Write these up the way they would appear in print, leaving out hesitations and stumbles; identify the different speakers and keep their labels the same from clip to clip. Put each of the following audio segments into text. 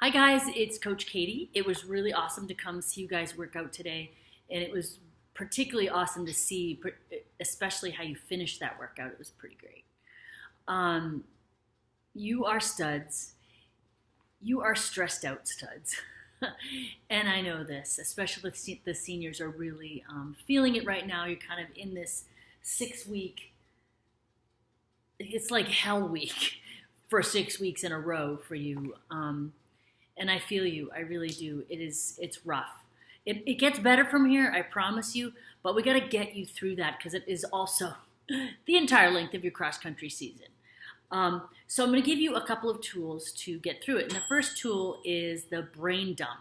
Speaker 1: Hi guys, it's Coach Katie. It was really awesome to come see you guys work out today, and it was particularly awesome to see, especially how you finished that workout. It was pretty great. Um, you are studs. You are stressed out studs, and I know this. Especially the seniors are really feeling it right now. You're kind of in this 6 week. It's like hell week for 6 weeks in a row for you. And I feel you. I really do. It's rough. It gets better from here, I promise you, but we got to get you through that because it is also the entire length of your cross country season. So I'm going to give you a couple of tools to get through it. And the first tool is the brain dump.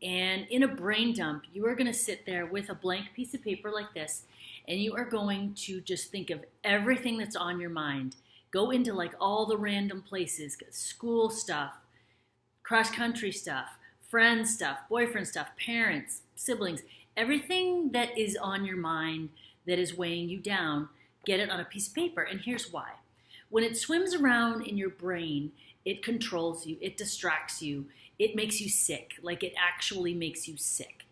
Speaker 1: And in a brain dump, you are going to sit there with a blank piece of paper like this, and you are going to just think of everything that's on your mind. Go into like all the random places, school stuff, cross-country stuff, friends stuff, boyfriend stuff, parents, siblings, everything that is on your mind that is weighing you down, get it on a piece of paper. And here's why. When it swims around in your brain, it controls you, it distracts you, it makes you sick. Like it actually makes you sick.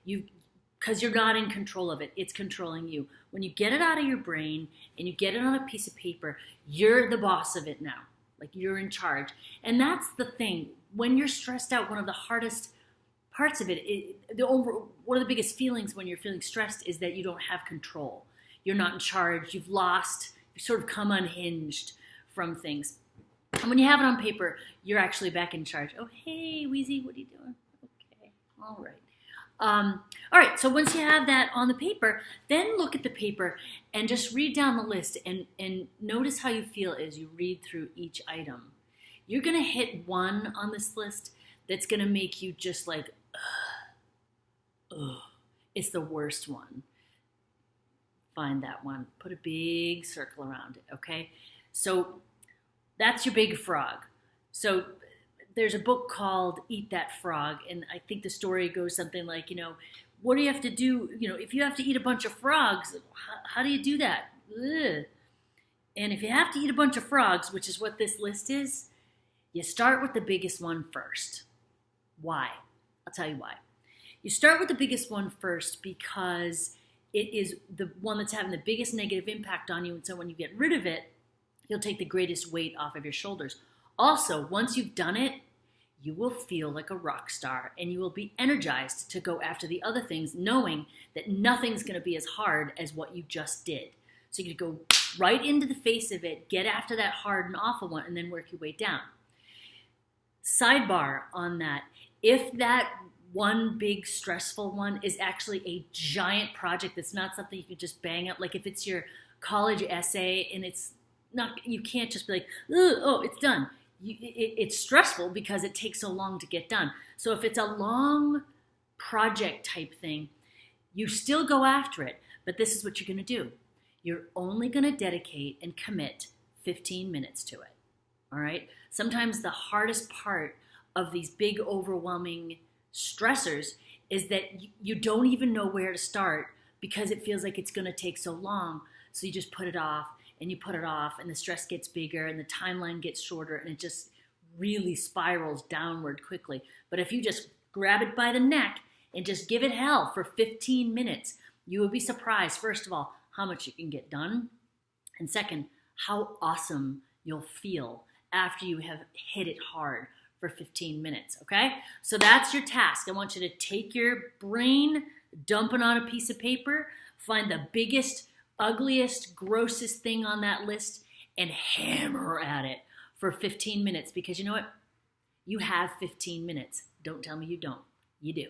Speaker 1: Because you're not in control of it, it's controlling you. When you get it out of your brain and you get it on a piece of paper, you're the boss of it now. Like you're in charge. And that's the thing. When you're stressed out, one of the hardest parts of it, one of the biggest feelings when you're feeling stressed is that you don't have control. You're not in charge. You've sort of come unhinged from things. And when you have it on paper, you're actually back in charge. Oh, hey, Wheezy, what are you doing? Okay, all right. All right, so once you have that on the paper, then look at the paper and just read down the list and notice how you feel as you read through each item. You're going to hit one on this list that's going to make you just like, ugh. It's the worst one. Find that one. Put a big circle around it, okay? So that's your big frog. So there's a book called Eat That Frog, and I think the story goes something like, what do you have to do? If you have to eat a bunch of frogs, how do you do that? Ugh. And if you have to eat a bunch of frogs, which is what this list is, you start with the biggest one first. Why? I'll tell you why. You start with the biggest one first because it is the one that's having the biggest negative impact on you, and so when you get rid of it, you'll take the greatest weight off of your shoulders. Also, once you've done it, you will feel like a rock star and you will be energized to go after the other things, knowing that nothing's going to be as hard as what you just did. So you go right into the face of it, get after that hard and awful one, and then work your way down. Sidebar on that, if that one big stressful one is actually a giant project that's not something you can just bang up, like if it's your college essay and it's not, you can't just be like, oh, it's done. It's stressful because it takes so long to get done. So if it's a long project type thing, you still go after it, but this is what you're going to do. You're only going to dedicate and commit 15 minutes to it. All right? Sometimes the hardest part of these big, overwhelming stressors is that you don't even know where to start because it feels like it's going to take so long. So you just put it off and you put it off and the stress gets bigger and the timeline gets shorter and it just really spirals downward quickly. But if you just grab it by the neck and just give it hell for 15 minutes, you will be surprised, first of all, how much you can get done. And second, how awesome you'll feel after you have hit it hard for 15 minutes, okay? So that's your task. I want you to take your brain, dump it on a piece of paper, find the biggest, ugliest, grossest thing on that list, and hammer at it for 15 minutes. Because you know what? You have 15 minutes. Don't tell me you don't. You do.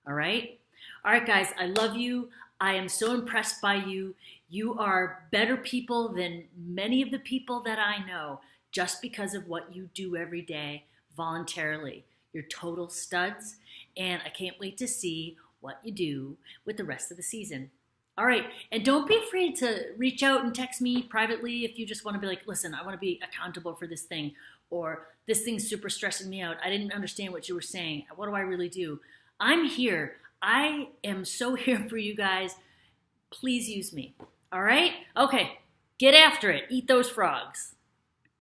Speaker 1: All right? All right, guys, I love you. I am so impressed by you. You are better people than many of the people that I know just because of what you do every day voluntarily. You're total studs, and I can't wait to see what you do with the rest of the season. All right, and don't be afraid to reach out and text me privately if you just want to be like, listen, I want to be accountable for this thing, or this thing's super stressing me out. I didn't understand what you were saying. What do I really do? I'm here. I am so here for you guys. Please use me. All right? Okay, get after it. Eat those frogs.